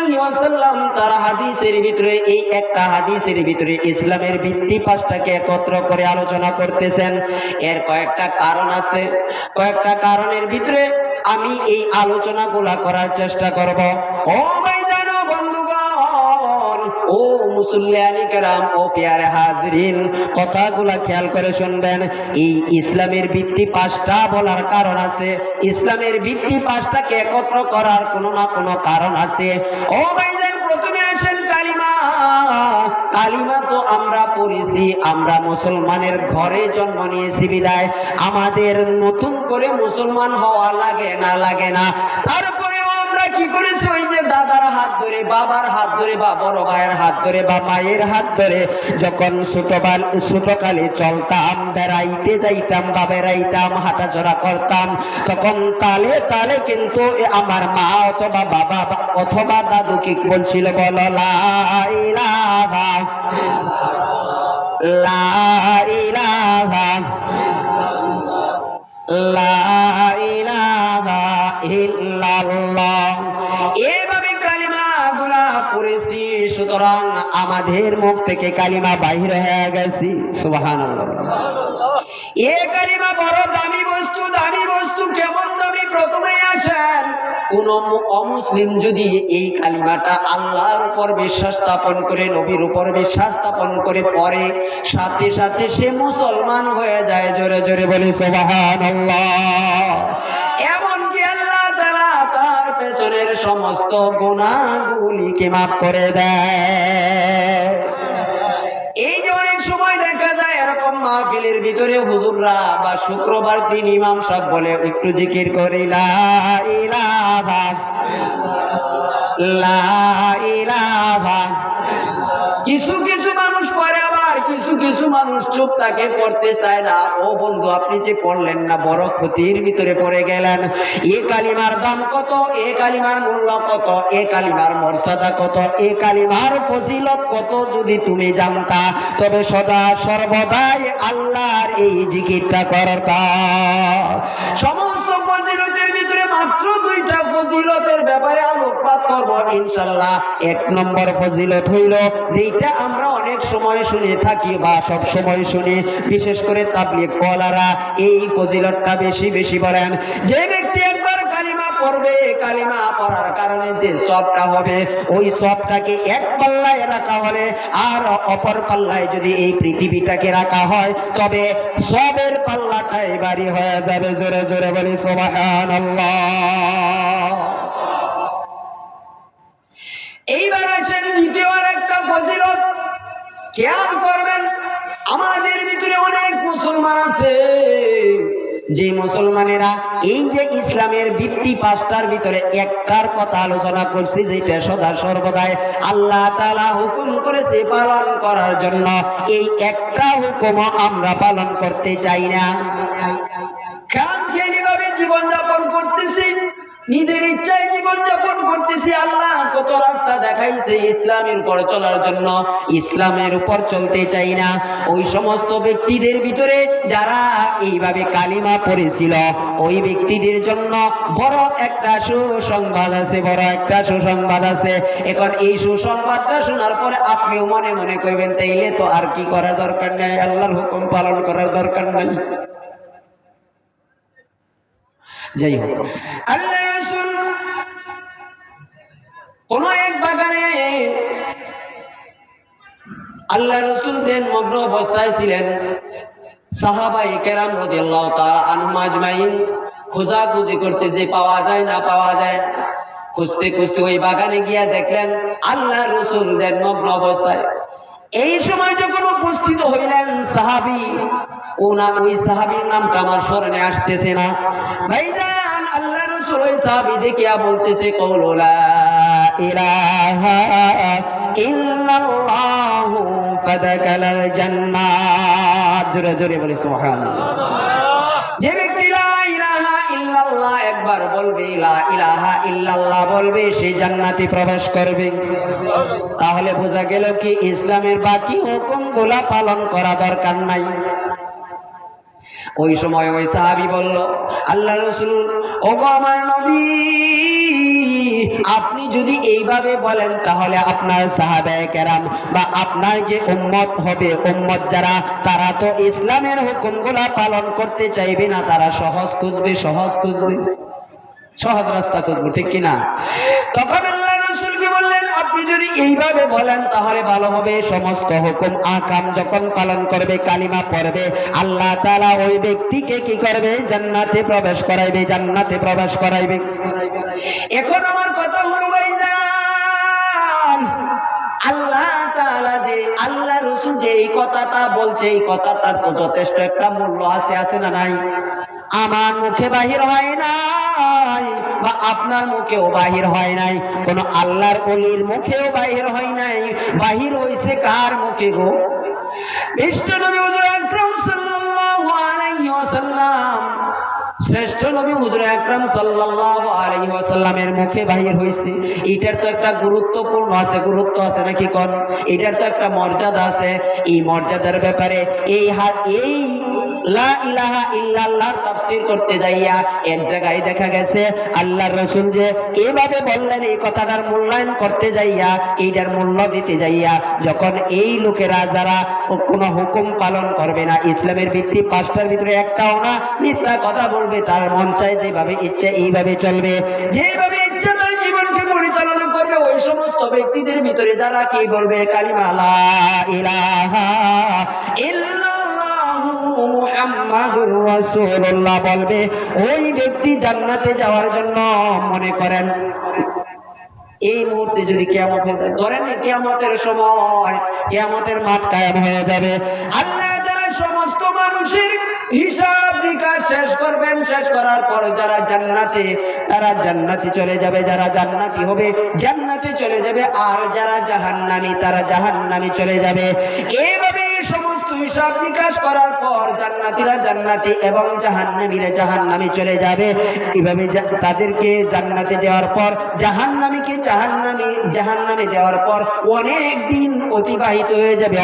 আলাইহি ওয়াসাল্লাম তার হাদিসের ভিতরে এই একটা হাদিসের ভিতরে ইসলামের ভিত্তি পাঁচটাকে একত্র করে আলোচনা করতেছেন। এর কয়েকটা কারণ আছে, কয়েকটা কারণের ভিতরে আমি এই আলোচনাগুলা করার চেষ্টা করব। ও ভাইজান ও বন্ধুগণ, ও মুসল্লিয়ানি কেরাম, ও প্যারে হাজরিন, কথাগুলা খেয়াল করে শুনবেন। এই ইসলামের ভিত্তি পাঁচটা বলার কারণ আছে, ইসলামের ভিত্তি পাঁচটাকে একত্র করার কোনো না কোনো কারণ আছে। ও ভাইজান, প্রথমে আসেন কালিমা। কালিমা তো আমরা পড়েছি, আমরা মুসলমানের ঘরে জন্ম নিয়েছি বিদায় আমাদের নতুন করে মুসলমান হওয়া লাগে না, লাগে না। তারপরেও আমরা কি করেছি, ওই যে দাদার হাত ধরে, বাবার হাত ধরে, বা বড় ভাইয়ের হাত ধরে, বা মায়ের হাত ধরে যখন ছোটকালে চলতাম, বেড়াইতে যাইতাম বা বেড়াইতাম, হাঁটাচলা করতাম, তখন তালে তালে কিন্তু আমার মা অথবা বাবা অথবা দাদু কি বলছিল, বলো লা ইলাহা লা ইলাহা লা ইলাহা ইল্লাল্লাহ। এভাবে কালিমাগুলা পড়েছি, সুতরাং আমাদের মুখ থেকে কালিমা বাহির হয়ে গেছে। সুবহানাল্লাহ। এ কালিমা বড় দামি বস্তু। দামি বস্তু কেমন দামি? প্রথমেই আসেন, কোন অমুসলিম যদি এই কালিমাটা আল্লাহর উপর বিশ্বাস স্থাপন করে, নবীর উপর বিশ্বাস স্থাপন করে পড়ে, সাথে সাথে সে মুসলমান হয়ে যায়। জোরে জোরে বলি সুবহানাল্লাহ। এমনকি আল্লাহ তাআলা তার পেছনের সমস্ত গুনাহগুলিকে মাফ করে দেয়। এই যে অনেক সময় দেখা যায় এরকম মাহফিলের ভিতরে হুজুররা বা শুক্রবার দিন ইমাম সাহেব বলে, একটু জিকির করি লা ইলাহা লা ইলাহা। কিছু কিছু মানুষ পড়ে, আবার কিছু কিছু মানুষ চুপ থাকে, পড়তে চায় না। ও বন্ধু, আপনি যে পড়লেন না, বড় ক্ষতির ভিতরে পড়ে গেলেন। এ কালিমার দাম কত, এ কালিমার মূল্য কত, এ কালিমার মর্যাদা কত, এ কালিমার ফজিলত কত যদি তুমি জানতা, তবে সদা সর্বদাই আল্লাহর এই জিকিরটা করতা। সমস্ত ফজিলতের ভিতরে মাত্র দুইটা ফজিলতের ব্যাপারে আলোকপাত করব ইনশাআল্লাহ। এক নম্বর ফজিলত হইল, যেটা আমরা অনেক সময় শুনে থাকি বা সব সময় শুনি, বিশেষ করে তাবলীগ ওয়ালারা এই ফজিলতটা বেশি বেশি বলেন। যে ব্যক্তি একবার কালিমা পড়বে, কালিমা পড়ার কারণে যে সওয়াবটা হবে, ওই সওয়াবটাকে এক পাল্লায় রাখা হলে আর অপর পাল্লায় যদি এই পৃথিবীটাকে রাখা হয়, তবে সওয়াবের পাল্লাটাই ভারী হয়ে যাবে। জোরে জোরে বলি সুবহানাল্লাহ। এইবার আসেন দ্বিতীয় আর একটা ফজিলত। খেয়াল করবেন, আমাদের ভিতরে অনেক মুসলমান আছে যে মুসলমানেরা এই যে ইসলামের ভিত্তি পাঁচটার ভিতরে একটার কথা আলোচনা করছি, যেটা সদা সর্বদাই আল্লাহ তাআলা হুকুম করেছে পালন করার জন্য, এই একটা হুকুম আমরা পালন করতে চাই না। খামখেয়ালি ভাবে জীবনযাপন করতেছি, নিজের ইচ্ছায় জীবন যাপন করতেছি। আল্লাহ কত রাস্তা দেখাইছে ইসলামের উপর চলার জন্য, ইসলামের উপর চলতে চাই না। ওই সমস্ত ব্যক্তিদের ভিতরে যারা এইভাবে কালিমা পড়েছিল, ওই ব্যক্তিদের জন্য বড় একটা সুসংবাদ আছে, বড় একটা সুসংবাদ আছে। এখন এই সুসংবাদটা শোনার পরে আপনিও মনে মনে কইবেন, তাইলে তো আর কি করার দরকার নেই, আল্লাহর হুকুম পালন করার দরকার নাই। যাই হোক, আল্লাহ রাসূল কোন এক বাগানে আল্লাহ রাসূল মগ্ন অবস্থায় ছিলেন। সাহাবায়ে কেরাম রাদিয়াল্লাহু তাআলা আনহুম আজমাইন খোঁজাখুঁজি করতেছে, পাওয়া যায় না, পাওয়া যায়। খুঁজতে খুঁজতে ওই বাগানে গিয়া দেখলেন আল্লাহ রাসূল মগ্ন অবস্থায়। এই সময় যখন উপস্থিত হইলেন সাহাবী, ওই সাহাবীর নামটা আমার স্মরণে আসতেছে না। ভাইজান, আল্লাহ রাসূল ওই সাহাবী দেখিয়া বলতেছে, কওলু লা ইলাহা ইল্লাল্লাহু ফাদাখালাল জান্নাত। জোরে জোরে বলি সুবহানাল্লাহ। যে ব্যক্তি লা ইলাহা ইল্লাল্লাহ একবার বলবে, লা ইলাহা ইল্লাল্লাহ বলবে, সে জান্নাতে প্রবেশ করবে। তাহলে বোঝা গেল কি ইসলামের বাকি হুকুমগুলা পালন করা দরকার নাই। ওই সময় ওই সাহাবী বলল, আল্লাহ রাসূল, ওগো আমার নবী, আপনি যদি এইভাবে বলেন তাহলে আপনার সাহাবায়ে কেরাম বা আপনার যে উম্মত হবে, উম্মত যারা, তারা তো ইসলামের হুকুমগুলা পালন করতে চাইবে না, তারা সহজ খুঁজবে, সহজ রাস্তা খুঁজবে, ঠিক কিনা? তখন আল্লাহ রাসূলকে বললেন, আপনি যদি এইভাবে বলেন তাহলে ভালো হবে। সমস্ত হুকুম আকাম যখন পালন করবে, কালিমা পড়বে, আল্লাহ তাআলা ওই ব্যক্তিকে কি করবে? জান্নাতে প্রবেশ করাইবে। এখন আমার কথা হলো ভাইজান, আল্লাহ তাআলা যে, আল্লাহ রাসূল যে এই কথাটা বলছে, এই কথাটার তো যথেষ্ট একটা মূল্য আছে না নাই? আমার মুখে বাহির হয় নাই বা আপনার মুখেও বাহির হয় নাই, কোন আল্লাহর ওলির মুখেও বাহির হয় নাই, বাহির হইছে কার মুখে গো? বিশ্ব নবী হুজুর আকরাম সাল্লাল্লাহু আলাইহি ওয়াসাল্লাম, শ্রেষ্ঠ নবী হুজুর আকরাম সাল্লাল্লাহু আলাইহি ওয়াসাল্লামের মুখে বাহির হইছে। এটার তো একটা গুরুত্ব আছে নাকি কোন? এটার তো একটা মর্যাদা আছে। এই মর্যাদার ব্যাপারে এই লা ইলাহা ইল্লাল্লাহর তাফসীর করতে যাইয়া এক জায়গায় দেখা গেছে আল্লাহর রাসূল যে এভাবে বললেন, এই কথাটার মূল্যায়ন করতে যাইয়া, এইটার মূল্য দিতে যাইয়া, যখন এই লোকেরা যারা কোনো হুকুম পালন করবে না, ইসলামের ভিত্তি পাঁচটার ভিতরে একটাও না, মিথ্যা কথা বলবে, তার মন চায় যেভাবে ইচ্ছে এইভাবে চলবে, যেভাবে ইচ্ছে তার জীবনকে পরিচালনা করবে, ওই সমস্ত ব্যক্তিদের ভিতরে যারা কি বলবে? কালিমা লা ইলাহা ইল্লাল্লাহু মুহাম্মাদুর রাসূলুল্লাহ বলবে, ওই ব্যক্তি জান্নাতে যাওয়ার জন্য, মনে করেন এই মুহূর্তে যদি কিয়ামত হয়ে যায়, ধরেন কিয়ামতের সময়, কিয়ামতের মাঠ কায়েম হয়ে যাবে, আল্লাহ যারা সমস্ত মানুষের হিসাব নিকাশ শেষ করবেন, শেষ করার পর যারা জান্নাতে, তারা জান্নাতে চলে যাবে, যারা জান্নাতি হবে জান্নাতে চলে যাবে, আর যারা জাহান্নামী তারা জাহান্নামে চলে যাবে। এইভাবে সমস্ত হিসাব নিকাশ করার পর জান্নাতীরা জান্নাতে এবং জাহান্নামীরা জাহান্নামে চলে যাবে। এইভাবে তাদেরকে জান্নাতে দেওয়ার পর জাহান্নামীকে জাহান্নামে দেওয়ার পর অনেক দিন অতিবাহিত হয়ে যাবে,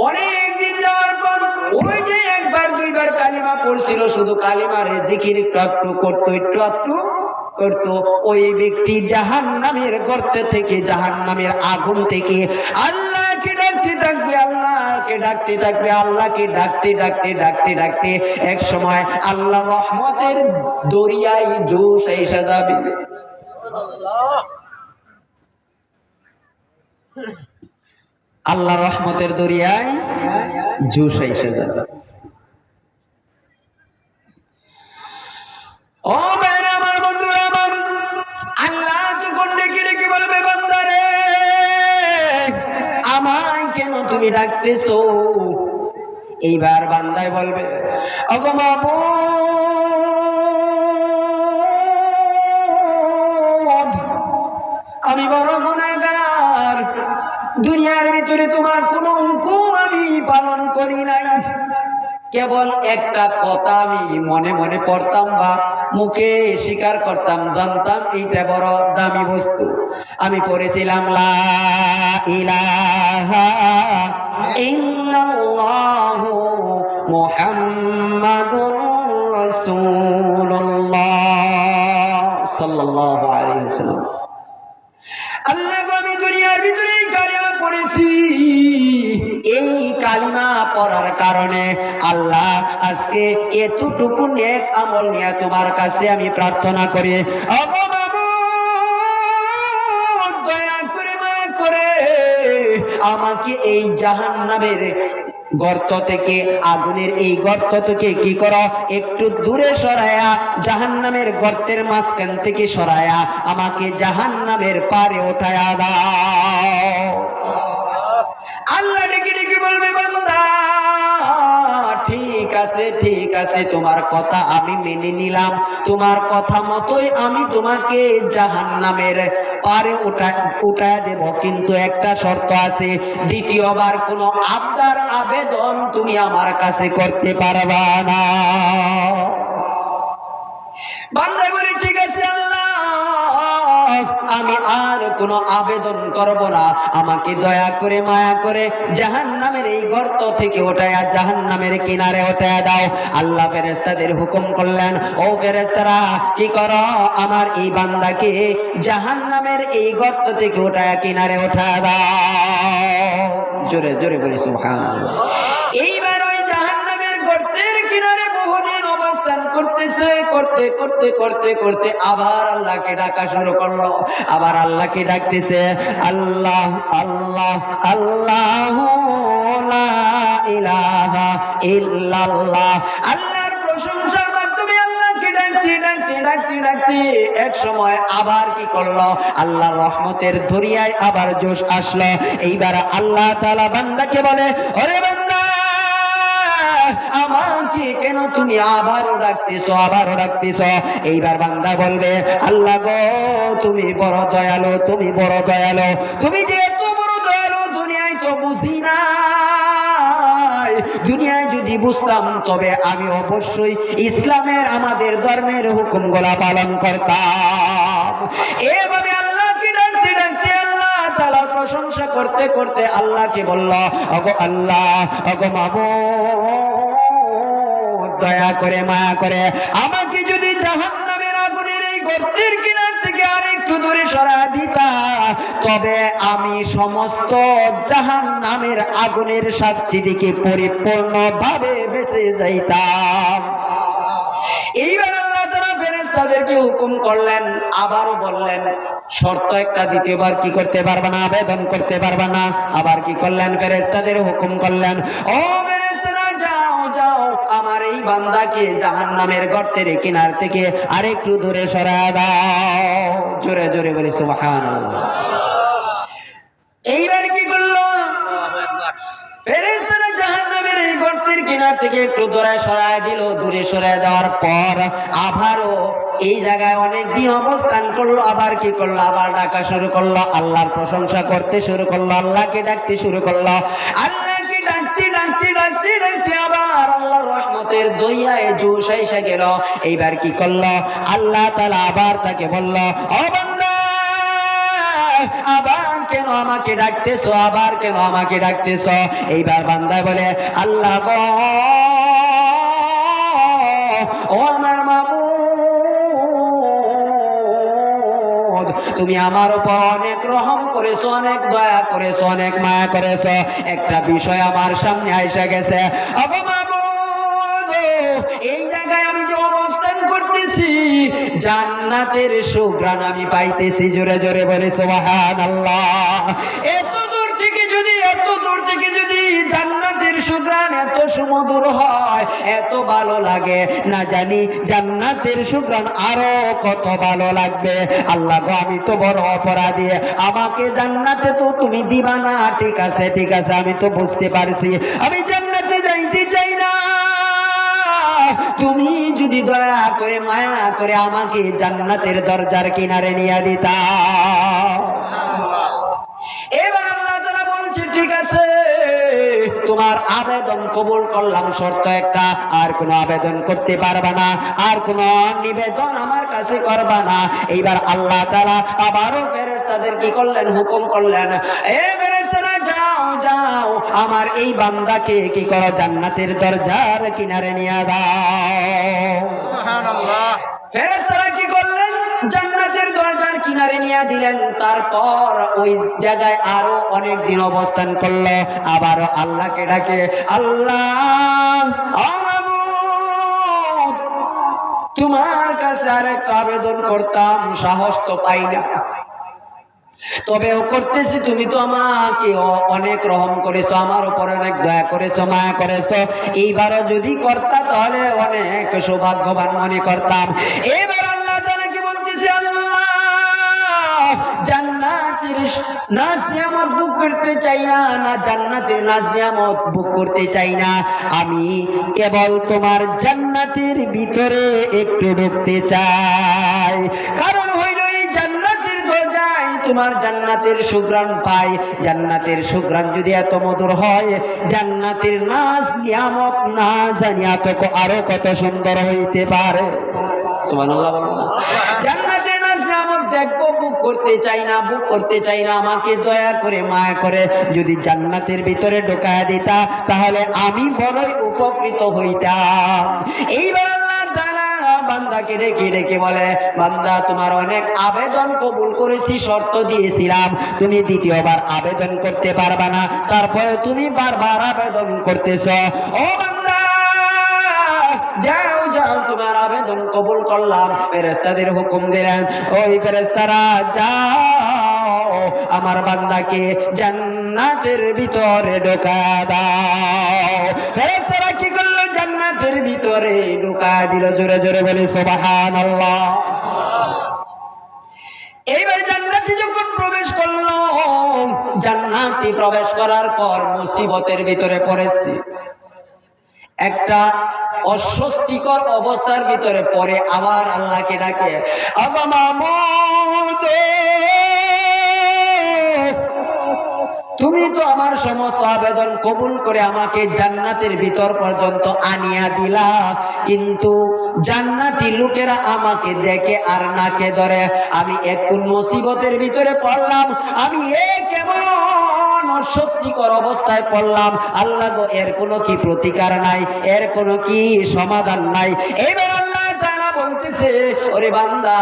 অনেক দিন যাওয়ার পর ওই যে একবার দুইবার কালিমা পড়ছিল, শুধু কালিমার জিকির একটু করতো, ওই ব্যক্তি জাহান্নামের গর্ত থেকে, জাহান্নামের আগুন থেকে আল্লাহকে ডাকতে থাকবে, আল্লাহকে ডাকতে এক সময় আল্লাহ রহমতের দরিয়ায় জোশ এসে যাবে। আল্লাহ রহমতের দরিয়ায় জোশ এসে যাবে। ও ভাইরা আমার, বন্ধুরা আমার, আল্লাহ তখন ডেকে বলবে, বান্দারে আমায় কেন তুমি ডাকতেছো? এইবার বান্দায় বলবে, ওগো মাবুদ, আমি বড় গুনাহগার, দুনিয়ার ভিতরে তোমার কোনো হুকুম আমি পালন করি নাই, কেবল একটা কথা আমি মনে মনে পড়তাম বা মুখে স্বীকার করতাম, জানতাম এইটা বড় দামি বস্তু। আমি পড়েছিলাম লা ইলাহা ইল্লাল্লাহু মুহাম্মাদুর রাসূলুল্লাহ সাল্লাল্লাহু আলাইহি ওয়াসাল্লাম। আল্লাহ, আমি দুনিয়ার ভিতরে কালিমা পড়েছি, এই কালিমা পড়ার কারণে আল্লাহ আজকে এতটুকু নেক আমল নিয়ে তোমার কাছে আমি প্রার্থনা করি, দয়া করে মায়া করে আমাকে এই জাহান্নামের গর্ত থেকে, আগুনের এই গর্ত থেকে কি করো, একটু দূরে সরায়া, জাহান্নামের গর্তের মাঝখান থেকে সরায়া আমাকে জাহান্নামের পারে উঠায়া দাও। আল্লাহ ডেকে বলবে, বান্দা ঠিক আছে, তোমার কথা আমি মেনে নিলাম, তোমার কথা মতোই আমি তোমাকে জাহান্নামের পারে উঠায়া দেব, কিন্তু একটা শর্ত আছে, দ্বিতীয়বার কোনো আবেদন তুমি আমার কাছে করতে পারবা না। বান্দা বলে, ঠিক আছে আল্লাহ, আমি আর কোনো আবেদন করব না, আমাকে দয়া করে মায়া করে জাহান্নামের এই গর্ত থেকে ওঠায়া জাহান্নামের কিনারে উঠায়া দাও। আল্লাহ ফেরেশতাদের হুকুম করলেন, ও ফেরেশতারা কি করো, আমার এই বান্দাকে জাহান্নামের এই গর্ত থেকে উঠায়া কিনারে উঠায়া দাও। জোরে জোরে বলি সুবহানাল্লাহ। এইবার ওই জাহান্নামের গর্তের কিনারে বহুদিন অবস্থান করতেছে, করতে করতে করতে করতে আবার আল্লাহকে ডাকা শুরু করলো। আবার আল্লাহকে ডাকতেছে, আল্লাহ আল্লাহ আল্লাহু লা ইলাহা ইল্লাল্লাহ। আল্লাহর প্রশংসার মাধ্যমে আল্লাহকে ডাকতে ডাকতে ডাকতে ডাকতে এক সময় আবার কি করলো, আল্লাহর রহমতের দরিয়ায় আবার জোশ আসলো। এইবার আল্লাহ তাআলা বান্দাকে বলে, ওরে বান্দা, আমাকে কেন তুমি আবারও ডাকতেছো, আবারও ডাকতেছো? এইবার বান্দা বলবে, আল্লাহ গো, তুমি বড় দয়ালু, তুমি বড় দয়ালু, তুমি যে এত বড় দয়ালু দুনিয়ায় তো বুঝি না। দুনিয়ায় যদি বুঝতাম তবে আমি অবশ্যই ইসলামের আমাদের ধর্মের হুকুমগুলা পালন করতাম। এভাবে আল্লাহকে ডাকতে ডাকতে আল্লাহ তাআলা প্রশংসা করতে করতে আল্লাহকে বলল, ওগো আল্লাহ, ওগো মাবুদ, দয়া করে মায়া করে আমাকে যদি জাহান্নামের আগুনের এই গর্তের কিনার থেকে আরেকটু দূরে সরা দিতা, তবে আমি সমস্ত জাহান্নামের আগুনের শাস্তি থেকে পরিপূর্ণভাবে বেঁচে যাইতাম। এইবার আল্লাহ তাআলা ফেরেশতাদেরকে হুকুম করলেন, আবারও বললেন, শর্ত একটা, দ্বিতীয়বার কি করতে পারবে না, আবেদন করতে পারবে না। আবার কি করলেন, ফেরেশতাদের হুকুম করলেন, ও ফেরেশতারা, যাও যাও, আমার এই বান্দাকে জাহান্নামের গর্তের কিনার থেকে আরেকটু দূরে সরায় দাও। জোরে জোরে বলি সুবহানাল্লাহ। এইবার কি করলো, ফেরেশতারা জাহান্নামের এই গর্তের কিনার থেকে একটু দূরে সরায় দিল। দূরে সরায় দেওয়ার পর আবারও এই জায়গায় অনেক দিন অবস্থান করলো। আবার কি করলো, আবার ডাকা শুরু করলো, আল্লাহর প্রশংসা করতে শুরু করলো, আল্লাহকে ডাকতে শুরু করলো। আল্লাহকে ডাকতে ডাকতে ডাকতে ডাকতে আবার আল্লাহর রহমতের দরিয়ায় জোশ এসে গেল। এইবার কি করলো, আল্লাহ তাআলা আবার তাকে বলল, ও বান্দা, আবার কেন আমাকে ডাকতেছো, আবার কেন আমাকে ডাকতেছো? এইবার বান্দা বলে, আল্লাহ গো, ও আমার মাবুদ, তুমি আমার উপর অনেক রহম করেছো, অনেক দয়া করেছো, অনেক মায়া করেছো। একটা বিষয় আমার সামনে আইসা গেছে। ওগো মাবুদ, এই জায়গায় আমি যে অবস্থান করতেছি, জান্নাতের সুঘ্রাণ আমি পাইতেছি। জোরে জোরে বলে সুবহানাল্লাহ। এত দূর থেকে যদি জান্নাতের সুঘ্রাণ এত সুমধুর হয়, এত ভালো লাগে, না জানি জান্নাতের সুঘ্রাণ আরো কত ভালো লাগবে। আল্লাহ গো, আমি তো বড় অপরাধী, আমাকে জান্নাতে তো তুমি দিবা না। ঠিক আছে ঠিক আছে, আমি তো বুঝতে পারছি, আমি জান্নাতে যাইতে চাই না। তুমি যদি দয়া করে মায়া করে আমাকে জান্নাতের দরজার কিনারে নিয়ে দিতা। এবার আল্লাহ তাআলা বলছে, ঠিক আছে, তোমার আবেদন কবুল করলাম, শর্ত একটা, আর কোনো আবেদন করতে পারবা না, আর কোনো নিবেদন আমার কাছে করবা না। এইবার আল্লাহ তাআলা আবারও ফেরেশতাদের কি করলেন, হুকুম করলেন, এ ফেরেশতারা, যাও যাও, আমার এই বান্দাকে কি করো, জান্নাতের দরজার কিনারে নিয়ে দাও। সুবহানাল্লাহ। ফেরেশতারা কি করলেন, জান্নাতের দরজার কিনারে নিয়ে দিলেন। তারপর ওই জায়গায় আরো অনেক দিন অবস্থান করলো। আবারও আল্লাহকে ডাকে, আল্লাহ, ও মাবুদ, তোমার কাছে আরেকটা আবেদন করতাম, সাহস তো পাই না, তবেও করতেছি। তুমি তো আমাকে অনেক রহম করেছো, আমার উপর অনেক দয়া করেছো, মায়া করেছো। এইবারও যদি করতা তাহলে অনেক সৌভাগ্যবান মনে করতাম। এবার আল্লাহ তাআলা কি বলতেছে, আল্লাহ, জান্নাতের নাজ নিয়ামত ভোগ করতে চাই না, না জান্নাতের নাজ নিয়ামত ভোগ করতে চাই না, আমি কেবল তোমার জান্নাতের ভিতরে একটু ঢুকতে চাই। কারণ হইল, এই জান্নাতের দরজায় তোমার জান্নাতের সুঘ্রাণ পাই। জান্নাতের সুঘ্রাণ যদি এত মধুর হয়, জান্নাতের নাজ নিয়ামত না জানি আরো কত সুন্দর হইতে পারে। সুবহানাল্লাহ। জান্নাতের নাজ নিয়ামত দেখবো, বুক করতে চাই না, বুক করতে চাই না, আমাকে দয়া করে মায়া করে যদি জান্নাতের ভিতরে ঢোকায় দিতা তাহলে আমি বড়ই উপকৃত হইতাম। এইবার আল্লাহ তাআলা বান্দাকে ডেকে ডেকে বলে, বান্দা তোমার অনেক আবেদন কবুল করেছি, শর্ত দিয়েছিলাম তুমি দ্বিতীয়বার আবেদন করতে পারবা না, তারপরে তুমি বারবার আবেদন করতেছো। ও বান্দা যাও যাও, তোমার আবেদন কবুল করলাম। ফেরেশতাদের হুকুম দিলেন, ওই ফেরেশতারা যাও আমার বান্দাকে জান্নাতের ভিতরে ঢোকা দাও। ফেরেশতারা কি করলো? জান্নাতের ভিতরে ঢোকা দিল। জোরে জোরে বলে সুবহানাল্লাহ। এইবার জান্নাতে যখন প্রবেশ করলো, জান্নাতে প্রবেশ করার পর মুসিবতের ভিতরে পড়েছে, একটা অস্বস্তিকর অবস্থার ভিতরে পড়ে আবার আল্লাহকে ডাকে, আবা মাবুদ, তুমি তো আমার সমস্ত আবেদন কবুল করে আমাকে জান্নাতের ভিতর পর্যন্ত আনিয়া দিলা, কিন্তু জান্নাতি লোকেরা আমাকে দেখে আর নাকে ধরে। আমি একটু মুসিবতের ভিতরে পড়লাম, আমি কেমন অস্বস্তিকর অবস্থায় পড়লাম। আল্লাহ গো, এর কোনো কি প্রতিকার নাই? এর কোনো কি সমাধান নাই? এবার আল্লাহ তাআলা বলতেছে, ওরে বান্দা,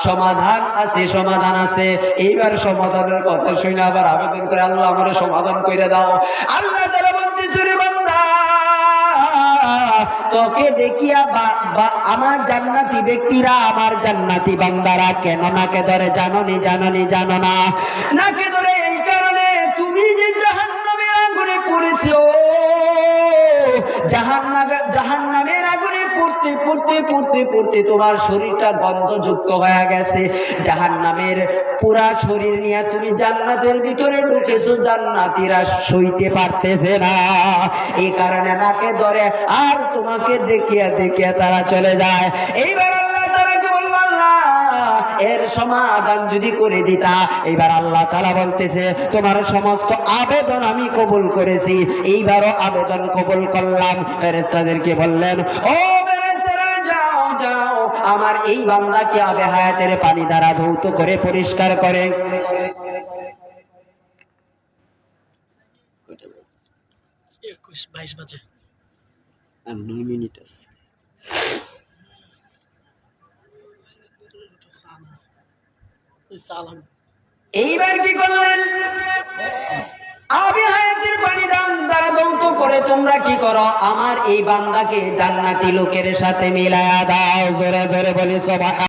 সমাধান আছে, সমাধান আছে। এইবার সমাধানের কথা শুনে আবার আবেদন করে, আল্লাহ আমারে সমাধান কইরা দাও। আল্লাহ তাআলা বলতেছে, ওরে বান্দা, তোকে দেখিয়া আমার জান্নাতি ব্যক্তিরা, আমার জান্নাতি বান্দারা কেন নাকে ধরে জানোনি? জানো না? নাকে ধরে এই কারণে, তুমি যে জাহান্নামের আগুনে পড়েছো, জাহান্নামের আগুনে পড়তে তোমার শরীরটা গন্ধযুক্ত হয়ে গেছে। জাহান্নামের পুরা শরীর নিয়ে তুমি জান্নাতের ভিতরে ঢুকেছো, জান্নাতীরা সইতে পারতেছে না, এই কারণে নাকে ধরে আর তোমাকে দেখিয়া তারা চলে যায়। এইবার আল্লাহ তাআলাকে বলল, আল্লাহ এর সমাধান যদি করে দিতা। এইবার আল্লাহ তাআলা বলতেছে, তোমার সমস্ত আবেদন আমি কবুল করেছি, এইবারও আবেদন কবুল করলাম। ফেরেশতাদেরকে বললেন, ও ফেরেশতারা, যাও যাও আমার এই বান্দাকে আবে হায়াতের পানি দ্বারা ধৌত করে পরিষ্কার করে। 21-22 বাজে আর 9 মিনিট আছে। এইবার কি করলেন? আবে হায়াতের পানি দ্বারা ধৌত করে তোমরা কি করো? আমার এই বান্দাকে জান্নাতি লোকের সাথে মিলায়া দাও। জোরে জোরে বলি সুবহান।